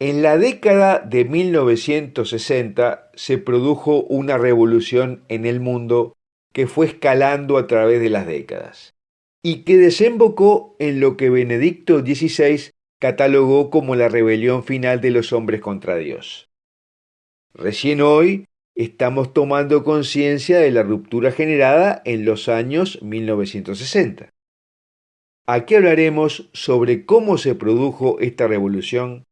En la década de 1960 se produjo una revolución en el mundo que fue escalando a través de las décadas y que desembocó en lo que Benedicto XVI catalogó como la rebelión final de los hombres contra Dios. Recién hoy estamos tomando conciencia de la ruptura generada en los años 1960. Aquí hablaremos sobre cómo se produjo esta revolución,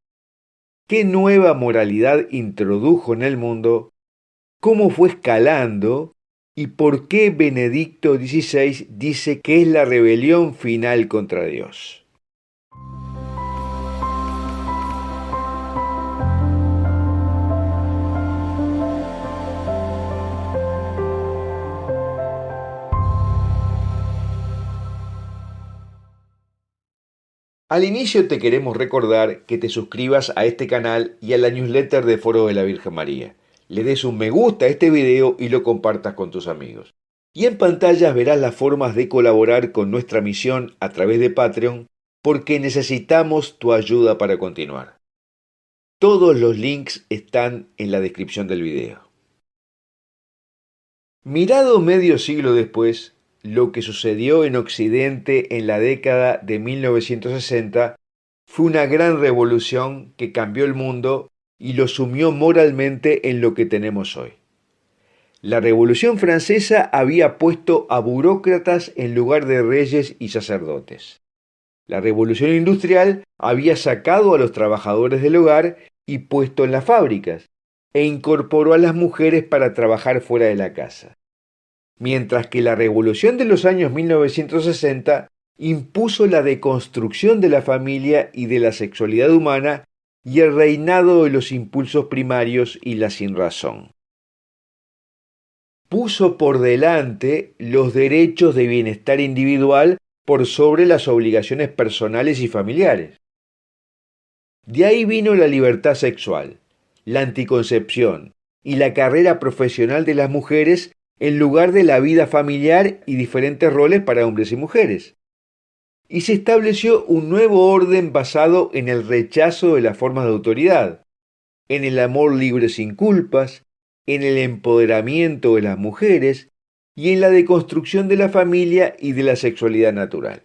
qué nueva moralidad introdujo en el mundo, cómo fue escalando y por qué Benedicto XVI dice que es la rebelión final contra Dios. Al inicio te queremos recordar que te suscribas a este canal y a la newsletter de Foro de la Virgen María. Le des un me gusta a este video y lo compartas con tus amigos. Y en pantallas verás las formas de colaborar con nuestra misión a través de Patreon porque necesitamos tu ayuda para continuar. Todos los links están en la descripción del video. Mirado medio siglo después, lo que sucedió en Occidente en la década de 1960 fue una gran revolución que cambió el mundo y lo sumió moralmente en lo que tenemos hoy. La Revolución Francesa había puesto a burócratas en lugar de reyes y sacerdotes. La Revolución Industrial había sacado a los trabajadores del hogar y puesto en las fábricas, e incorporó a las mujeres para trabajar fuera de la casa. Mientras que la revolución de los años 1960 impuso la deconstrucción de la familia y de la sexualidad humana y el reinado de los impulsos primarios y la sinrazón. Puso por delante los derechos de bienestar individual por sobre las obligaciones personales y familiares. De ahí vino la libertad sexual, la anticoncepción y la carrera profesional de las mujeres en lugar de la vida familiar y diferentes roles para hombres y mujeres. Y se estableció un nuevo orden basado en el rechazo de las formas de autoridad, en el amor libre sin culpas, en el empoderamiento de las mujeres y en la deconstrucción de la familia y de la sexualidad natural,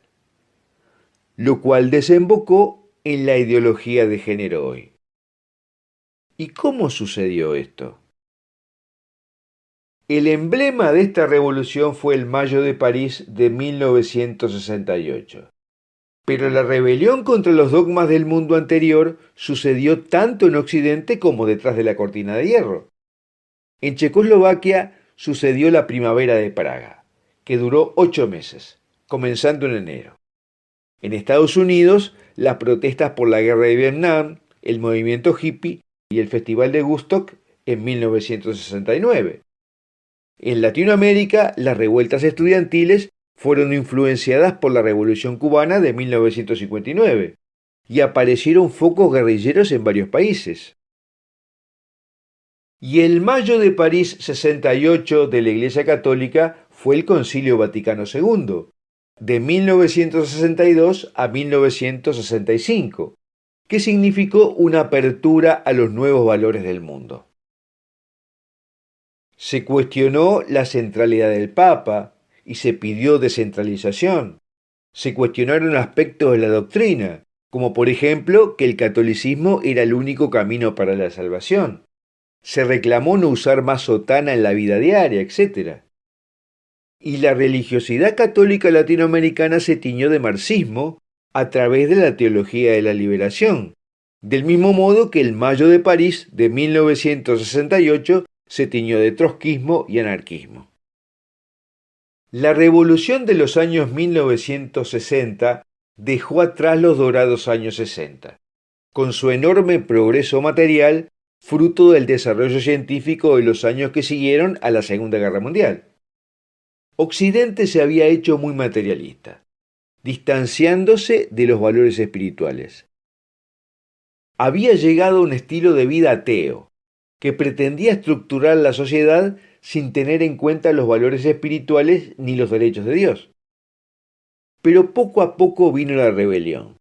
lo cual desembocó en la ideología de género hoy. ¿Y cómo sucedió esto? El emblema de esta revolución fue el Mayo de París de 1968. Pero la rebelión contra los dogmas del mundo anterior sucedió tanto en Occidente como detrás de la cortina de hierro. En Checoslovaquia sucedió la Primavera de Praga, que duró 8 meses, comenzando en enero. En Estados Unidos, las protestas por la guerra de Vietnam, el movimiento hippie y el Festival de Woodstock en 1969. En Latinoamérica, las revueltas estudiantiles fueron influenciadas por la Revolución Cubana de 1959 y aparecieron focos guerrilleros en varios países. Y el Mayo de París 68 de la Iglesia Católica fue el Concilio Vaticano II, de 1962 a 1965, que significó una apertura a los nuevos valores del mundo. Se cuestionó la centralidad del Papa y se pidió descentralización. Se cuestionaron aspectos de la doctrina, como por ejemplo que el catolicismo era el único camino para la salvación. Se reclamó no usar más sotana en la vida diaria, etc. Y la religiosidad católica latinoamericana se tiñó de marxismo a través de la teología de la liberación, del mismo modo que el Mayo de París de 1968 se tiñó de trotskismo y anarquismo. La revolución de los años 1960 dejó atrás los dorados años 60, con su enorme progreso material, fruto del desarrollo científico de los años que siguieron a la Segunda Guerra Mundial. Occidente se había hecho muy materialista, distanciándose de los valores espirituales. Había llegado a un estilo de vida ateo, que pretendía estructurar la sociedad sin tener en cuenta los valores espirituales ni los derechos de Dios. Pero poco a poco vino la rebelión.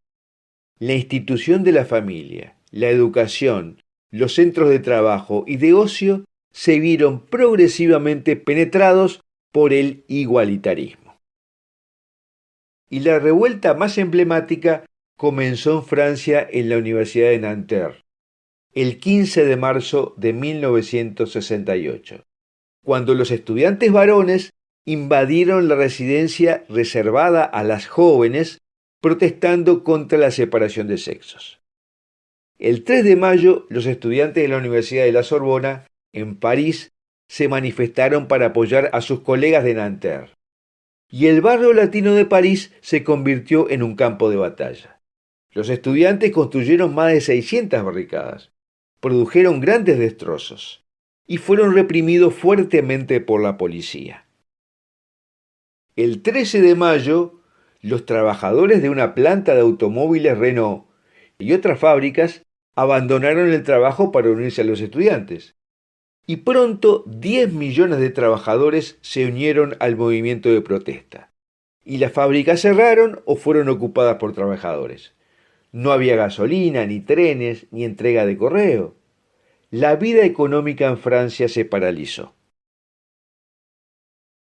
La institución de la familia, la educación, los centros de trabajo y de ocio se vieron progresivamente penetrados por el igualitarismo. Y la revuelta más emblemática comenzó en Francia en la Universidad de Nanterre, el 15 de marzo de 1968, cuando los estudiantes varones invadieron la residencia reservada a las jóvenes protestando contra la separación de sexos. El 3 de mayo, los estudiantes de la Universidad de la Sorbona, en París, se manifestaron para apoyar a sus colegas de Nanterre, y el barrio latino de París se convirtió en un campo de batalla. Los estudiantes construyeron más de 600 barricadas, produjeron grandes destrozos y fueron reprimidos fuertemente por la policía. El 13 de mayo, los trabajadores de una planta de automóviles Renault y otras fábricas abandonaron el trabajo para unirse a los estudiantes. Y pronto 10 millones de trabajadores se unieron al movimiento de protesta. Y las fábricas cerraron o fueron ocupadas por trabajadores. No había gasolina, ni trenes, ni entrega de correo. La vida económica en Francia se paralizó.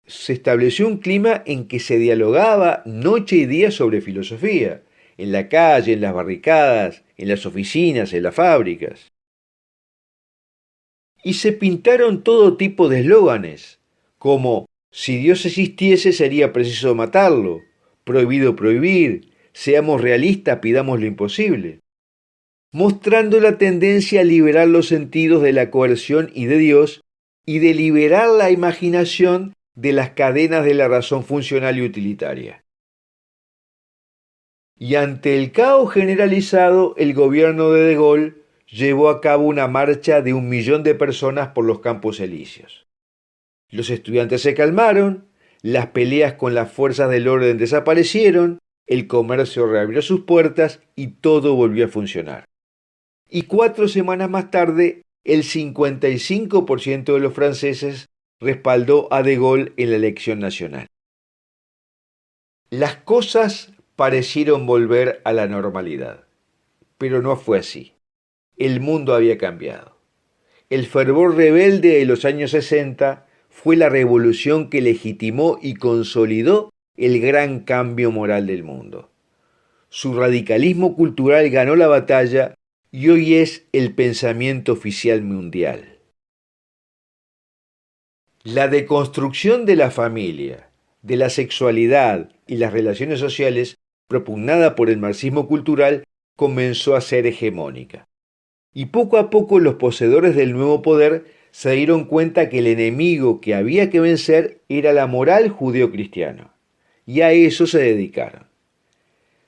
Se estableció un clima en que se dialogaba noche y día sobre filosofía, en la calle, en las barricadas, en las oficinas, en las fábricas. Y se pintaron todo tipo de eslóganes, como si Dios existiese sería preciso matarlo, prohibido prohibir, seamos realistas, pidamos lo imposible, mostrando la tendencia a liberar los sentidos de la coerción y de Dios y de liberar la imaginación de las cadenas de la razón funcional y utilitaria. Y ante el caos generalizado, el gobierno de Gaulle llevó a cabo una marcha de 1 millón de personas por los Campos Elíseos. Los estudiantes se calmaron, las peleas con las fuerzas del orden desaparecieron, el comercio reabrió sus puertas y todo volvió a funcionar. Y 4 semanas más tarde, el 55% de los franceses respaldó a De Gaulle en la elección nacional. Las cosas parecieron volver a la normalidad, pero no fue así. El mundo había cambiado. El fervor rebelde de los años 60 fue la revolución que legitimó y consolidó el gran cambio moral del mundo. Su radicalismo cultural ganó la batalla y hoy es el pensamiento oficial mundial. La deconstrucción de la familia, de la sexualidad y las relaciones sociales, propugnada por el marxismo cultural, comenzó a ser hegemónica. Y poco a poco los poseedores del nuevo poder se dieron cuenta que el enemigo que había que vencer era la moral judeocristiana, y a eso se dedicaron.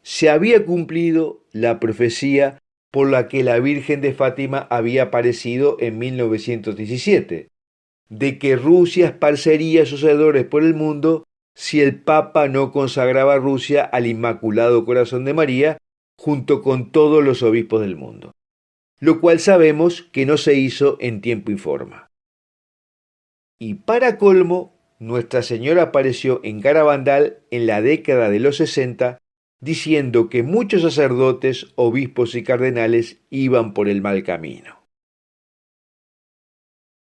Se había cumplido la profecía por la que la Virgen de Fátima había aparecido en 1917, de que Rusia esparcería sus hedores por el mundo si el Papa no consagraba a Rusia al Inmaculado Corazón de María junto con todos los obispos del mundo, lo cual sabemos que no se hizo en tiempo y forma. Y para colmo, Nuestra Señora apareció en Garabandal en la década de los 60 diciendo que muchos sacerdotes, obispos y cardenales iban por el mal camino.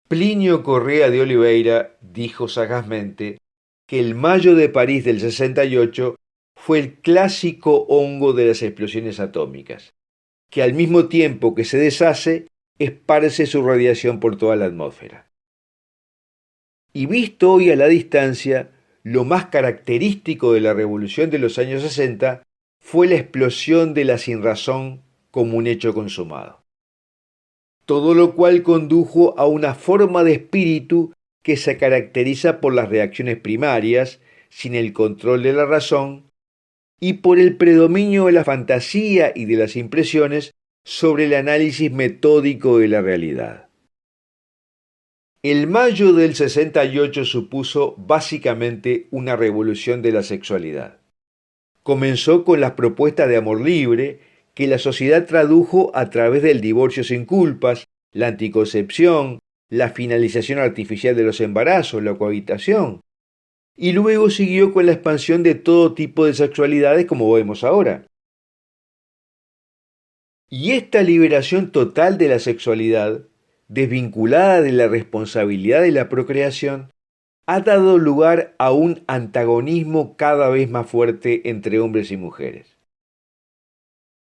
Plinio Correa de Oliveira dijo sagazmente que el Mayo de París del 68 fue el clásico hongo de las explosiones atómicas, que al mismo tiempo que se deshace, esparce su radiación por toda la atmósfera. Y visto hoy a la distancia, lo más característico de la revolución de los años 60 fue la explosión de la sinrazón como un hecho consumado. Todo lo cual condujo a una forma de espíritu que se caracteriza por las reacciones primarias, sin el control de la razón, y por el predominio de la fantasía y de las impresiones sobre el análisis metódico de la realidad. El mayo del 68 supuso básicamente una revolución de la sexualidad. Comenzó con las propuestas de amor libre que la sociedad tradujo a través del divorcio sin culpas, la anticoncepción, la finalización artificial de los embarazos, la cohabitación. Y luego siguió con la expansión de todo tipo de sexualidades como vemos ahora. Y esta liberación total de la sexualidad, desvinculada de la responsabilidad de la procreación, ha dado lugar a un antagonismo cada vez más fuerte entre hombres y mujeres.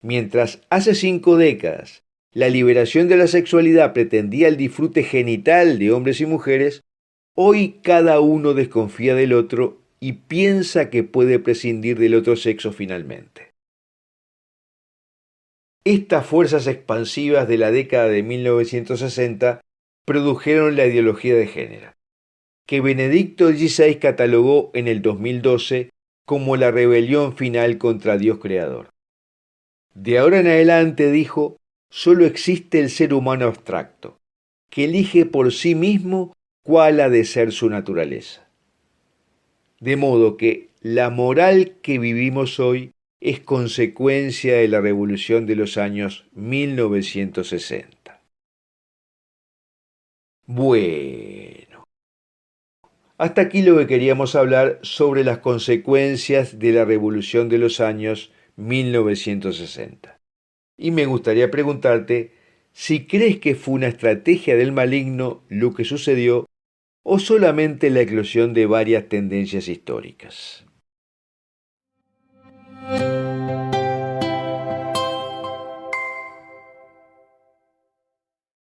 Mientras hace 5 décadas la liberación de la sexualidad pretendía el disfrute genital de hombres y mujeres, hoy cada uno desconfía del otro y piensa que puede prescindir del otro sexo finalmente. Estas fuerzas expansivas de la década de 1960 produjeron la ideología de género, que Benedicto XVI catalogó en el 2012 como la rebelión final contra Dios creador. De ahora en adelante, dijo, solo existe el ser humano abstracto, que elige por sí mismo cuál ha de ser su naturaleza. De modo que la moral que vivimos hoy es consecuencia de la revolución de los años 1960. Bueno, hasta aquí lo que queríamos hablar sobre las consecuencias de la revolución de los años 1960. Y me gustaría preguntarte si crees que fue una estrategia del maligno lo que sucedió o solamente la eclosión de varias tendencias históricas.